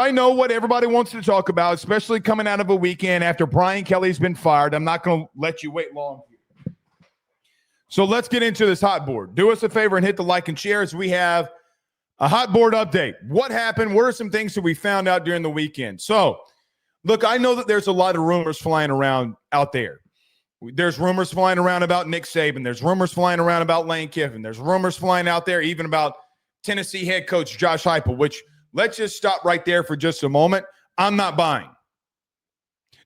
I know what everybody wants to talk about, especially coming out of a weekend after Brian Kelly's been fired. I'm not going to let you wait long. So let's get into this hot board. Do us a favor and hit the like and share as we have a hot board update. What happened? What are some things that we found out during the weekend? So, look, I know that there's a lot of rumors flying around out there. There's rumors flying around about Nick Saban. There's rumors flying around about Lane Kiffin. There's rumors flying out there even about Tennessee head coach Josh Heupel, which let's just stop right there for just a moment. I'm not buying.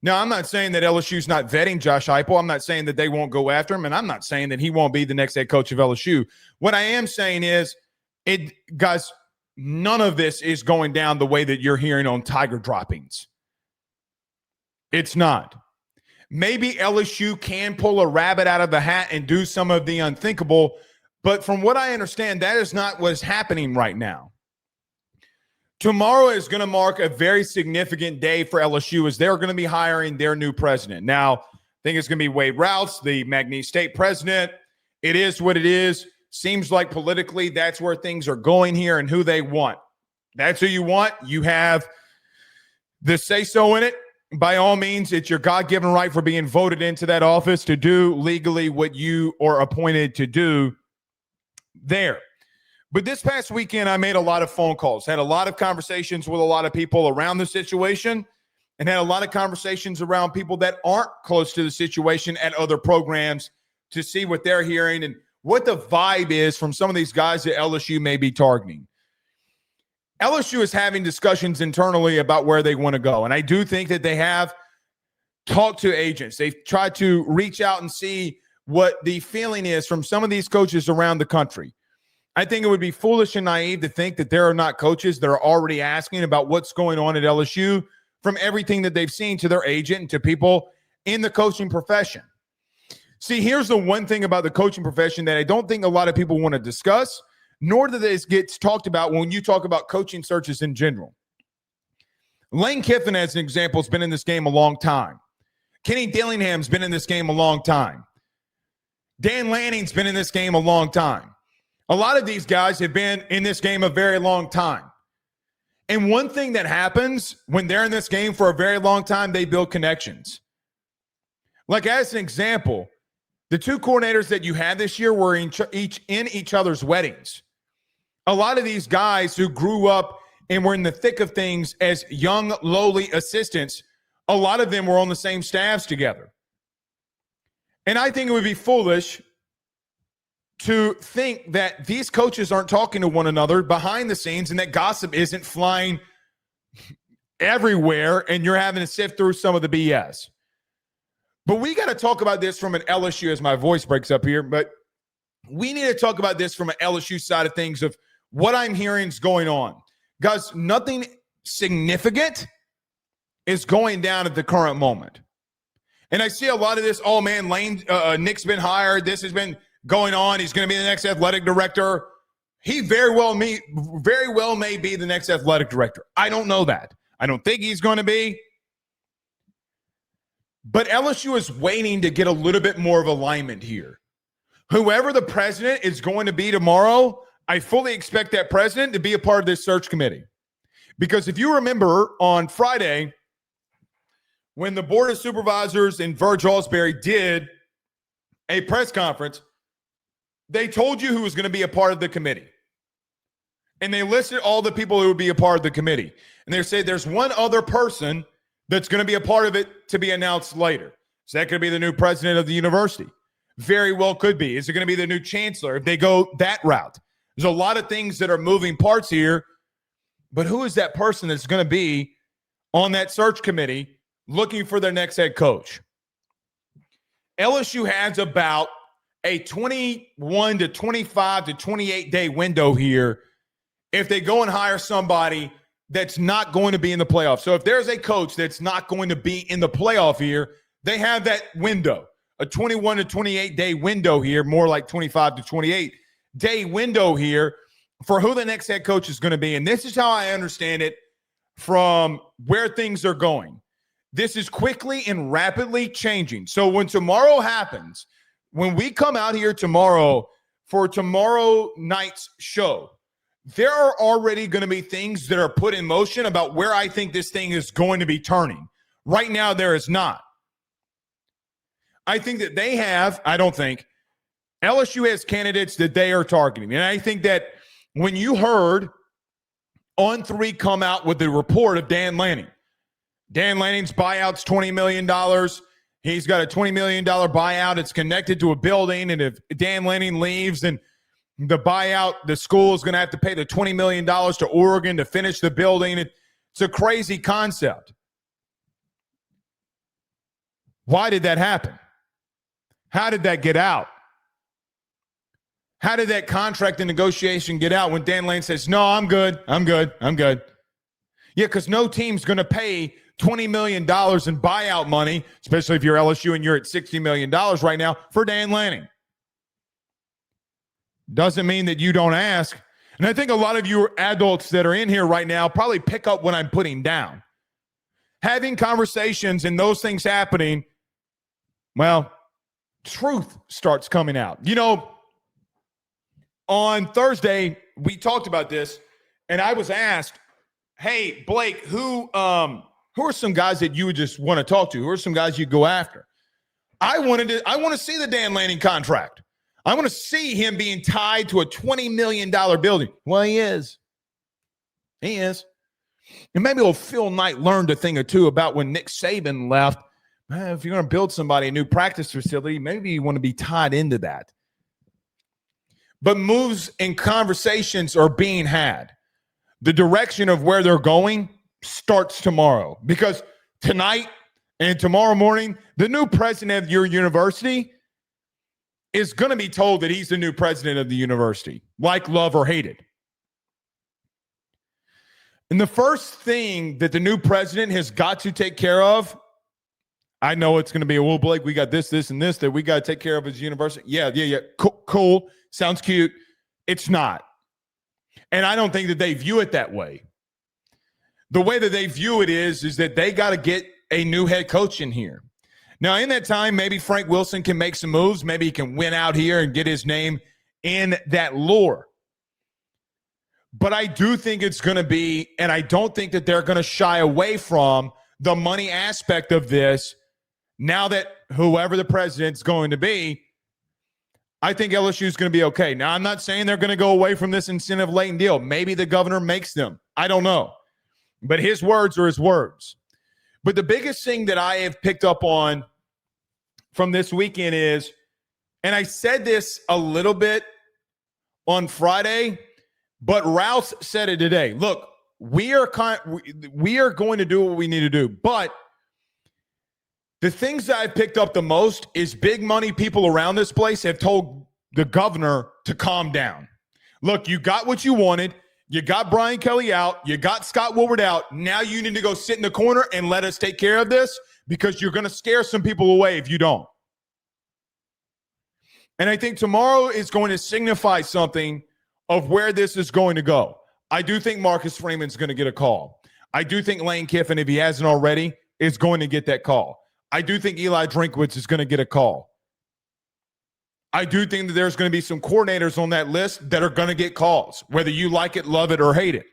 Now, I'm not saying that LSU's not vetting Josh Heupel. I'm not saying that they won't go after him, and I'm not saying that he won't be the next head coach of LSU. What I am saying is, guys, none of this is going down the way that you're hearing on Tiger droppings. It's not. Maybe LSU can pull a rabbit out of the hat and do some of the unthinkable, but from what I understand, that is not what's happening right now. Tomorrow is going to mark a very significant day for LSU as they're going to be hiring their new president. Now, I think it's going to be Wade Rouse, the McNeese State president. It is what it is. Seems like politically that's where things are going here and who they want. That's who you want. You have the say-so in it. By all means, it's your God-given right for being voted into that office to do legally what you are appointed to do there. But this past weekend, I made a lot of phone calls, had a lot of conversations with a lot of people around the situation, and had a lot of conversations around people that aren't close to the situation at other programs to see what they're hearing and what the vibe is from some of these guys that LSU may be targeting. LSU is having discussions internally about where they want to go, and I do think that they have talked to agents. They've tried to reach out and see what the feeling is from some of these coaches around the country. I think it would be foolish and naive to think that there are not coaches that are already asking about what's going on at LSU from everything that they've seen to their agent and to people in the coaching profession. See, here's the one thing about the coaching profession that I don't think a lot of people want to discuss, nor do this get talked about when you talk about coaching searches in general. Lane Kiffin, as an example, has been in this game a long time. Kenny Dillingham's been in this game a long time. Dan Lanning's been in this game a long time. A lot of these guys have been in this game a very long time. And one thing that happens when they're in this game for a very long time, they build connections. Like as an example, the two coordinators that you had this year were in each other's weddings. A lot of these guys who grew up and were in the thick of things as young, lowly assistants, a lot of them were on the same staffs together. And I think it would be foolish to think that these coaches aren't talking to one another behind the scenes and that gossip isn't flying everywhere and you're having to sift through some of the BS. But we got to talk about this from an LSU, as my voice breaks up here, but we need to talk about this from an LSU side of things of what I'm hearing is going on. Guys, nothing significant is going down at the current moment. And I see a lot of this, oh man, Nick's been hired, this has been going on. He's going to be the next athletic director. He very well may be the next athletic director. I don't know that. I don't think he's going to be. But LSU is waiting to get a little bit more of alignment here. Whoever the president is going to be tomorrow, I fully expect that president to be a part of this search committee. Because if you remember on Friday, when the Board of Supervisors and Verge Osbury did a press conference, they told you who was going to be a part of the committee. And they listed all the people who would be a part of the committee. And they said there's one other person that's going to be a part of it to be announced later. So that could be the new president of the university. Very well could be. Is it going to be the new chancellor if they go that route? There's a lot of things that are moving parts here. But who is that person that's going to be on that search committee looking for their next head coach? LSU has about a 21 to 25 to 28 day window here if they go and hire somebody that's not going to be in the playoffs. So if there's a coach that's not going to be in the playoff here, they have that window, a 21 to 28 day window here, more like 25 to 28 day window here for who the next head coach is going to be. And this is how I understand it from where things are going. This is quickly and rapidly changing. So when tomorrow happens, when we come out here tomorrow for tomorrow night's show, there are already going to be things that are put in motion about where I think this thing is going to be turning. Right now, there is not. I think that LSU has candidates that they are targeting. And I think that when you heard On3 come out with the report of Dan Lanning's buyout's $20 million. He's got a $20 million buyout. It's connected to a building. And if Dan Lanning leaves, then the buyout, the school is going to have to pay the $20 million to Oregon to finish the building. It's a crazy concept. Why did that happen? How did that get out? How did that contract and negotiation get out when Dan Lane says, no, I'm good. Yeah, because no team's going to pay $20 million in buyout money, especially if you're LSU and you're at $60 million right now, for Dan Lanning. Doesn't mean that you don't ask. And I think a lot of you adults that are in here right now probably pick up what I'm putting down. Having conversations and those things happening, well, truth starts coming out. You know, on Thursday, we talked about this, and I was asked, hey, Blake, who are some guys that you would just want to talk to? Who are some guys you go after? I want to see the Dan Lanning contract. I want to see him being tied to a $20 million building. Well, he is. And maybe Phil Knight learned a thing or two about when Nick Saban left. If you're going to build somebody a new practice facility, maybe you want to be tied into that. But moves and conversations are being had. The direction of where they're going starts tomorrow, because tonight and tomorrow morning, the new president of your university is going to be told that he's the new president of the university, like, love, or hate it. And the first thing that the new president has got to take care of, I know it's going to be, well, Blake, we got this, and this that we got to take care of as a university. Yeah. Cool. Sounds cute. It's not. And I don't think that they view it that way. The way that they view it is that they got to get a new head coach in here. Now, in that time, maybe Frank Wilson can make some moves. Maybe he can win out here and get his name in that lore. But I do think it's going to be, and I don't think that they're going to shy away from the money aspect of this now that whoever the president's going to be. I think LSU is going to be okay. Now, I'm not saying they're going to go away from this incentive-laden deal. Maybe the governor makes them. I don't know. But his words are his words. But the biggest thing that I have picked up on from this weekend is, and I said this a little bit on Friday, but Rouse said it today. Look, we are going to do what we need to do. But the things that I've picked up the most is big money people around this place have told the governor to calm down. Look, you got what you wanted. You got Brian Kelly out. You got Scott Woodward out. Now you need to go sit in the corner and let us take care of this, because you're going to scare some people away if you don't. And I think tomorrow is going to signify something of where this is going to go. I do think Marcus Freeman's going to get a call. I do think Lane Kiffin, if he hasn't already, is going to get that call. I do think Eli Drinkwitz is going to get a call. I do think that there's going to be some coordinators on that list that are going to get calls, whether you like it, love it, or hate it.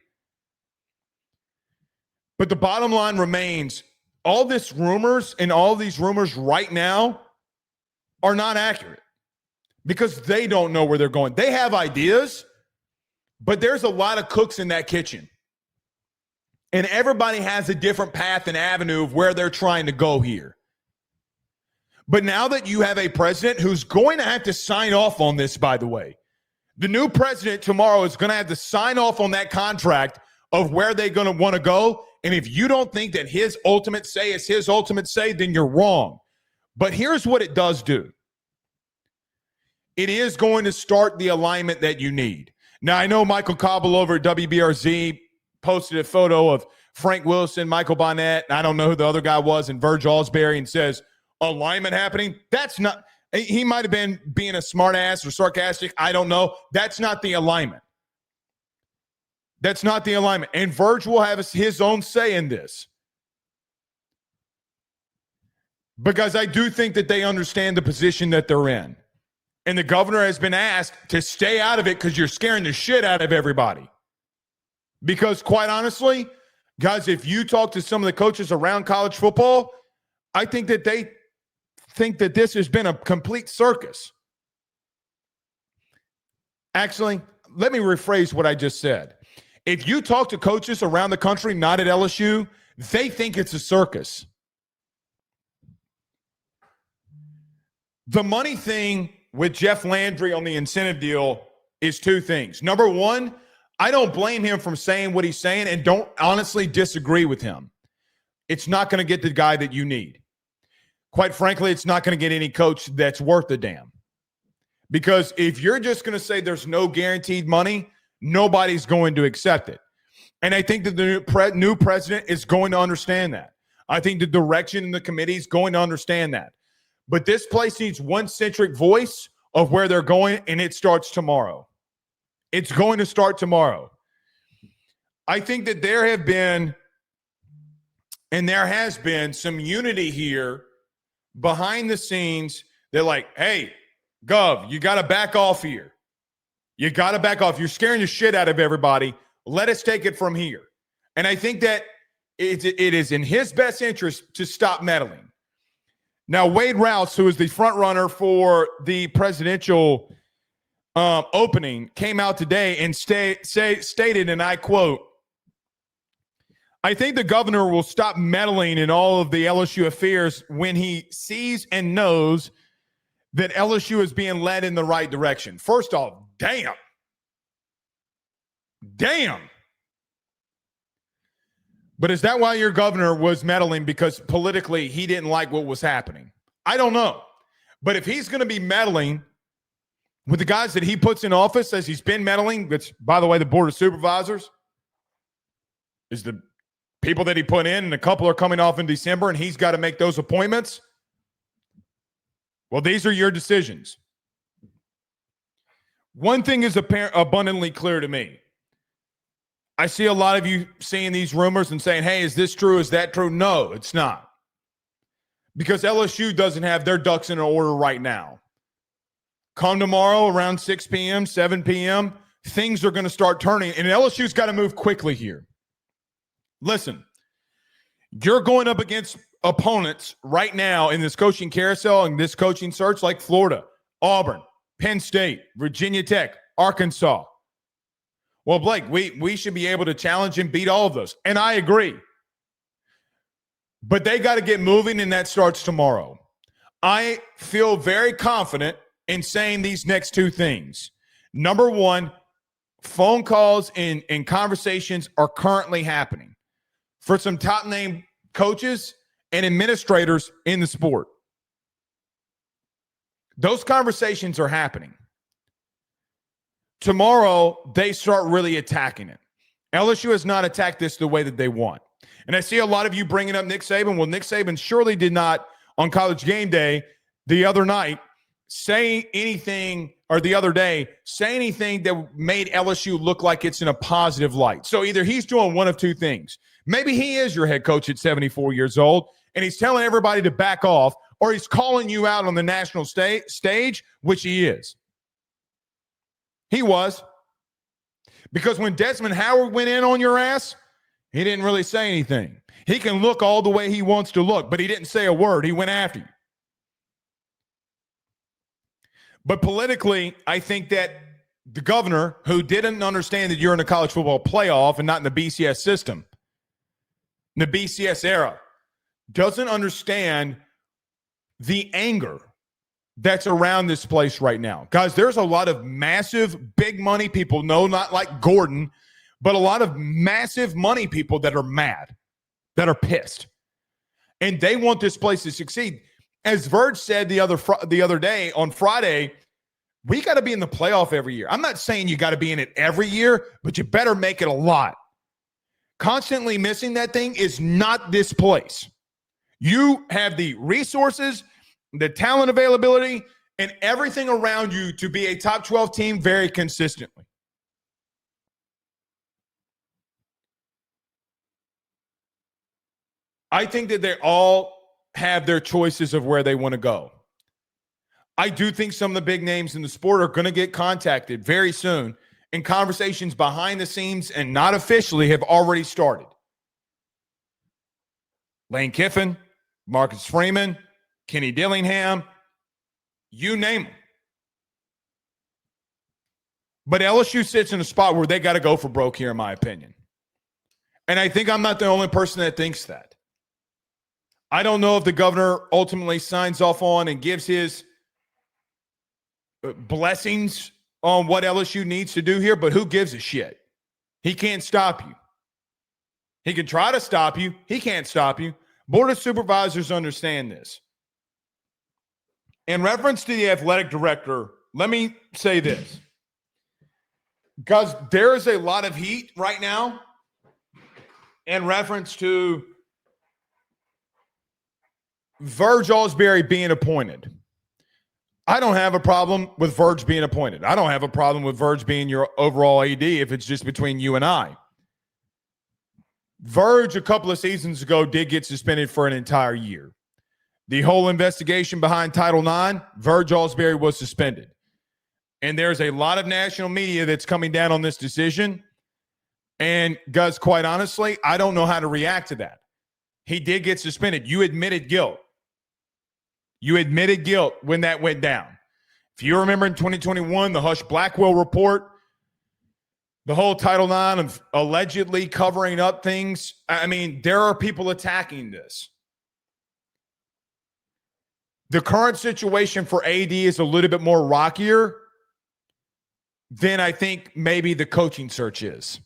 But the bottom line remains, all these rumors right now are not accurate, because they don't know where they're going. They have ideas, but there's a lot of cooks in that kitchen. And everybody has a different path and avenue of where they're trying to go here. But now that you have a president who's going to have to sign off on this, by the way, the new president tomorrow is going to have to sign off on that contract of where they're going to want to go. And if you don't think that his ultimate say is his ultimate say, then you're wrong. But here's what it does do. It is going to start the alignment that you need. Now, I know Michael Cobble over at WBRZ posted a photo of Frank Wilson, Michael Bonnet, and I don't know who the other guy was, and Verge Allsbury, and says, alignment happening. That's not, he might have been being a smart ass or sarcastic. I don't know. That's not the alignment. That's not the alignment. And Verge will have his own say in this, because I do think that they understand the position that they're in. And the governor has been asked to stay out of it because you're scaring the shit out of everybody. Because quite honestly, guys, if you talk to some of the coaches around college football, I think that they think that this has been a complete circus. Actually, let me rephrase what I just said. If you talk to coaches around the country, not at LSU, they think it's a circus. The money thing with Jeff Landry on the incentive deal is two things. Number one, I don't blame him for saying what he's saying and don't honestly disagree with him. It's not going to get the guy that you need. Quite frankly, it's not going to get any coach that's worth a damn. Because if you're just going to say there's no guaranteed money, nobody's going to accept it. And I think that the new president is going to understand that. I think the direction in the committee is going to understand that. But this place needs one centric voice of where they're going, and it starts tomorrow. It's going to start tomorrow. I think that there have been, and there has been, some unity here behind the scenes. They're like, hey, Gov, you got to back off here. You got to back off. You're scaring the shit out of everybody. Let us take it from here. And I think that it is in his best interest to stop meddling. Now, Wade Rouse, who is the front runner for the presidential opening, came out today and stated, and I quote, I think the governor will stop meddling in all of the LSU affairs when he sees and knows that LSU is being led in the right direction. First off, damn. But is that why your governor was meddling? Because politically he didn't like what was happening? I don't know. But if he's going to be meddling with the guys that he puts in office as he's been meddling, which, by the way, the Board of Supervisors is the people that he put in, and a couple are coming off in December, and he's got to make those appointments. Well, these are your decisions. One thing is abundantly clear to me. I see a lot of you seeing these rumors and saying, hey, is this true? Is that true? No, it's not. Because LSU doesn't have their ducks in order right now. Come tomorrow around 6 p.m., 7 p.m., things are going to start turning, and LSU's got to move quickly here. Listen, you're going up against opponents right now in this coaching carousel and this coaching search like Florida, Auburn, Penn State, Virginia Tech, Arkansas. Well, Blake, we should be able to challenge and beat all of those. And I agree. But they got to get moving, and that starts tomorrow. I feel very confident in saying these next two things. Number one, phone calls and conversations are currently happening for some top-name coaches and administrators in the sport. Those conversations are happening. Tomorrow, they start really attacking it. LSU has not attacked this the way that they want. And I see a lot of you bringing up Nick Saban. Well, Nick Saban surely did not, on College Game Day the other night, say anything, or the other day, say anything that made LSU look like it's in a positive light. So either he's doing one of two things. Maybe he is your head coach at 74 years old, and he's telling everybody to back off, or he's calling you out on the national stage, which he is. He was. Because when Desmond Howard went in on your ass, he didn't really say anything. He can look all the way he wants to look, but he didn't say a word. He went after you. But politically, I think that the governor, who didn't understand that you're in a college football playoff and not in the BCS system, in the BCS era, doesn't understand the anger that's around this place right now. Guys, there's a lot of massive, big money people, no, not like Gordon, but a lot of massive money people that are mad, that are pissed. And they want this place to succeed. As Verge said the other day on Friday, we got to be in the playoff every year. I'm not saying you got to be in it every year, but you better make it a lot. Constantly missing that thing is not this place. You have the resources, the talent availability, and everything around you to be a top 12 team very consistently. I think that they all have their choices of where they want to go. I do think some of the big names in the sport are going to get contacted very soon and conversations behind the scenes and not officially have already started. Lane Kiffin, Marcus Freeman, Kenny Dillingham, you name them. But LSU sits in a spot where they got to go for broke here, in my opinion. And I think I'm not the only person that thinks that. I don't know if the governor ultimately signs off on and gives his blessings on what LSU needs to do here, but who gives a shit? He can't stop you. He can try to stop you. He can't stop you. Board of Supervisors understand this. In reference to the athletic director, let me say this. Because there is a lot of heat right now in reference to Verge Osbury being appointed. I don't have a problem with Verge being appointed. I don't have a problem with Verge being your overall AD if it's just between you and I. Verge, a couple of seasons ago, did get suspended for an entire year. The whole investigation behind Title IX, Verge Osbury was suspended. And there's a lot of national media that's coming down on this decision. And, Gus, quite honestly, I don't know how to react to that. He did get suspended. You admitted guilt. You admitted guilt when that went down. If you remember in 2021, the Hush Blackwell report, the whole Title IX of allegedly covering up things. I mean, there are people attacking this. The current situation for AD is a little bit more rockier than I think maybe the coaching search is.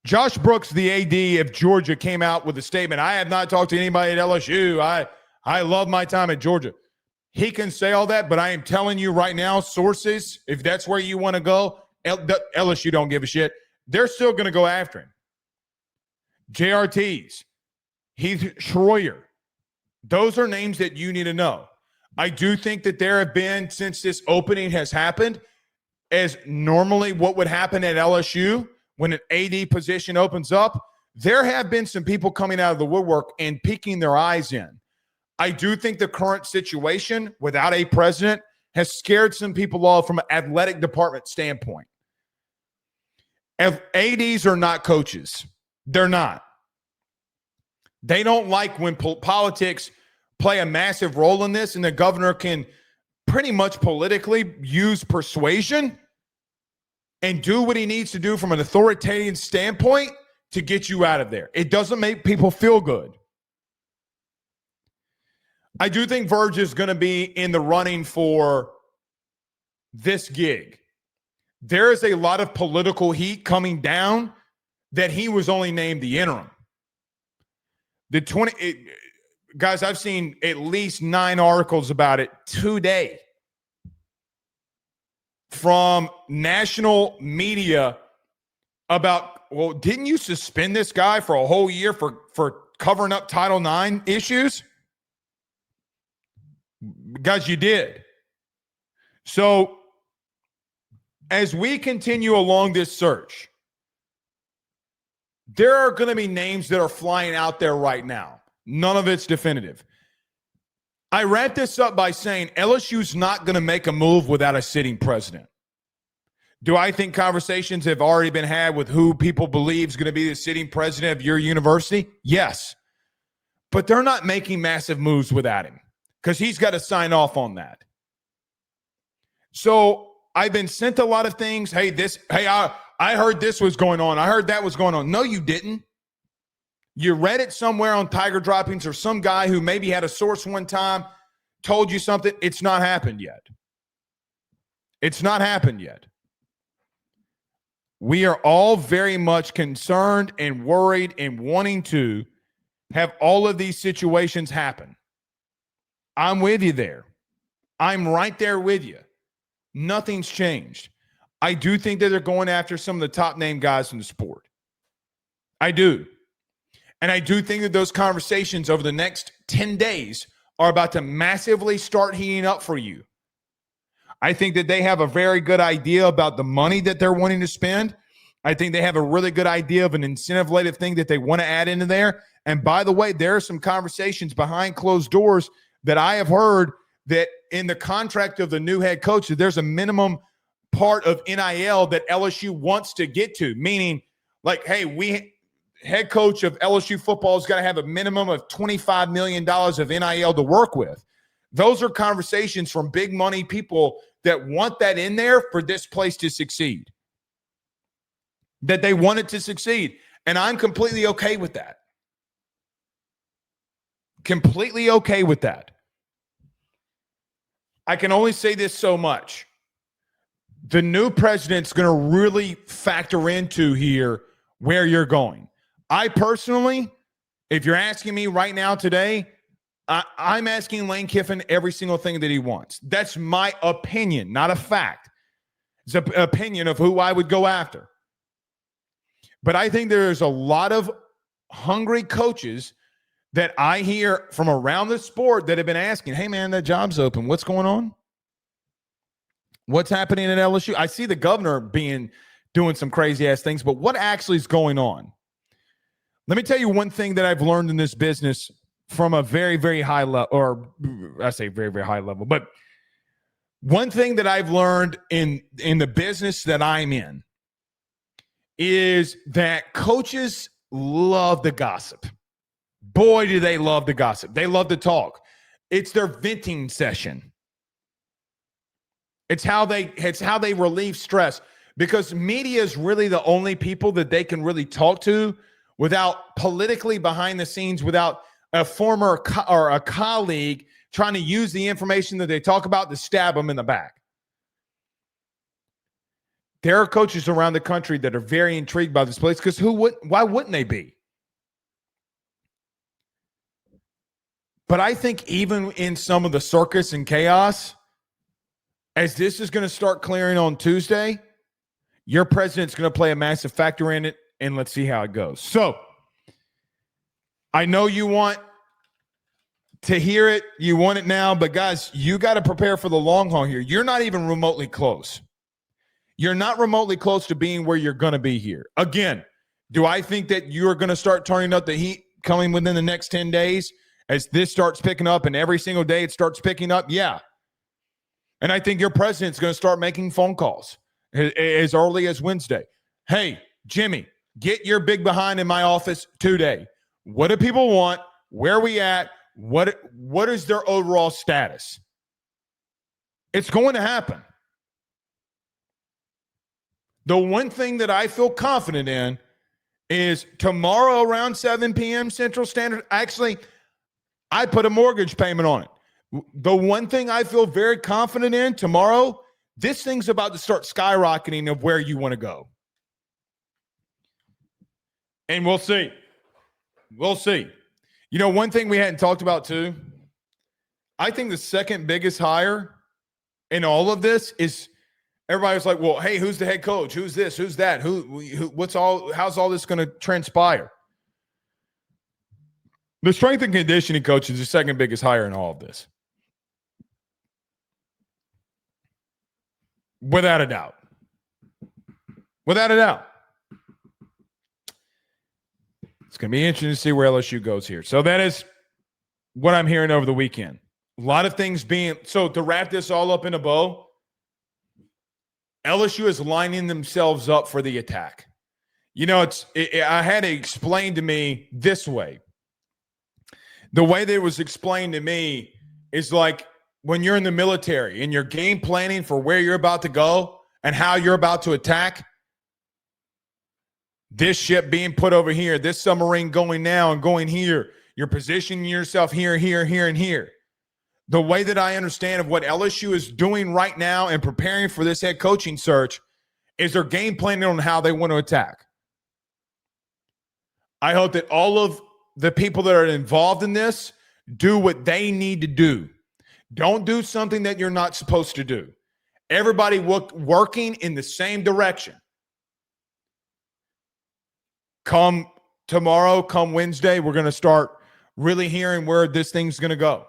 Josh Brooks, the AD of Georgia, came out with a statement. I have not talked to anybody at LSU. I love my time at Georgia. He can say all that, but I am telling you right now, sources, if that's where you want to go, LSU don't give a shit. They're still going to go after him. JRTs, Heath Schroyer. Those are names that you need to know. I do think that there have been, since this opening has happened, as normally what would happen at LSU when an AD position opens up, there have been some people coming out of the woodwork and peeking their eyes in. I do think the current situation without a president has scared some people off from an athletic department standpoint. ADs are not coaches. They're not. They don't like when politics play a massive role in this, and the governor can pretty much politically use persuasion and do what he needs to do from an authoritarian standpoint to get you out of there. It doesn't make people feel good. I do think Verge is going to be in the running for this gig. There is a lot of political heat coming down that he was only named the interim. Guys, I've seen at least 9 articles about it today from national media about, well, didn't you suspend this guy for a whole year for covering up Title IX issues? Guys, you did. So as we continue along this search, there are going to be names that are flying out there right now. None of it's definitive. I wrap this up by saying LSU's not going to make a move without a sitting president. Do I think conversations have already been had with who people believe is going to be the sitting president of your university? Yes. But they're not making massive moves without him because he's got to sign off on that. So I've been sent a lot of things. I heard this was going on. I heard that was going on. No, you didn't. You read it somewhere on Tiger Droppings, or some guy who maybe had a source one time told you something. It's not happened yet. It's not happened yet. We are all very much concerned and worried and wanting to have all of these situations happen. I'm with you there. I'm right there with you. Nothing's changed. I do think that they're going after some of the top name guys in the sport. I do. And I do think that those conversations over the next 10 days are about to massively start heating up for you. I think that they have a very good idea about the money that they're wanting to spend. I think they have a really good idea of an incentive-related thing that they want to add into there. And by the way, there are some conversations behind closed doors that I have heard that in the contract of the new head coach, that there's a minimum part of NIL that LSU wants to get to, meaning like, hey, head coach of LSU football has got to have a minimum of $25 million of NIL to work with. Those are conversations from big money people that want that in there for this place to succeed, that they want it to succeed. And I'm completely okay with that. Completely okay with that. I can only say this so much. The new president's going to really factor into here where you're going. I personally, if you're asking me right now today, I'm asking Lane Kiffin every single thing that he wants. That's my opinion, not a fact. It's an opinion of who I would go after. But I think there's a lot of hungry coaches that I hear from around the sport that have been asking, hey, man, that job's open. What's going on? What's happening at LSU? I see the governor doing some crazy-ass things, but what actually is going on? Let me tell you one thing that I've learned in this business from a very, very high level, or I say very, very high level, but one thing that I've learned in the business that I'm in is that coaches love the gossip. Boy, do they love the gossip. They love to talk. It's their venting session. It's how they relieve stress, because media is really the only people that they can really talk to without politically behind the scenes, without a former or a colleague trying to use the information that they talk about to stab them in the back. There are coaches around the country that are very intrigued by this place because why wouldn't they be? But I think even in some of the circus and chaos, as this is going to start clearing on Tuesday, your president's going to play a massive factor in it, and let's see how it goes. So, I know you want to hear it. You want it now, but guys, you got to prepare for the long haul here. You're not even remotely close. You're not remotely close to being where you're going to be here. Again, do I think that you're going to start turning up the heat coming within the next 10 days as this starts picking up and every single day it starts picking up? Yeah. And I think your president's going to start making phone calls as early as Wednesday. Hey, Jimmy, get your big behind in my office today. What do people want? Where are we at? What is their overall status? It's going to happen. The one thing that I feel confident in is tomorrow around 7 p.m. Central Standard. Actually, I put a mortgage payment on it. The one thing I feel very confident in tomorrow, this thing's about to start skyrocketing of where you want to go. And we'll see. We'll see. You know, one thing we hadn't talked about too, I think the second biggest hire in all of this is everybody's like, well, hey, who's the head coach? Who's this? Who's that? How's all this going to transpire? The strength and conditioning coach is the second biggest hire in all of this. Without a doubt. Without a doubt. It's going to be interesting to see where LSU goes here. So that is what I'm hearing over the weekend. A lot of things being – so to wrap this all up in a bow, LSU is lining themselves up for the attack. You know, I had it explained to me this way. The way that it was explained to me is like when you're in the military and you're game planning for where you're about to go and how you're about to attack. This ship being put over here, this submarine going now and going here. You're positioning yourself here, here, here, and here. The way that I understand of what LSU is doing right now and preparing for this head coaching search is they're game planning on how they want to attack. I hope that all of the people that are involved in this do what they need to do. Don't do something that you're not supposed to do. Everybody working in the same direction. Come tomorrow, come Wednesday, we're going to start really hearing where this thing's going to go.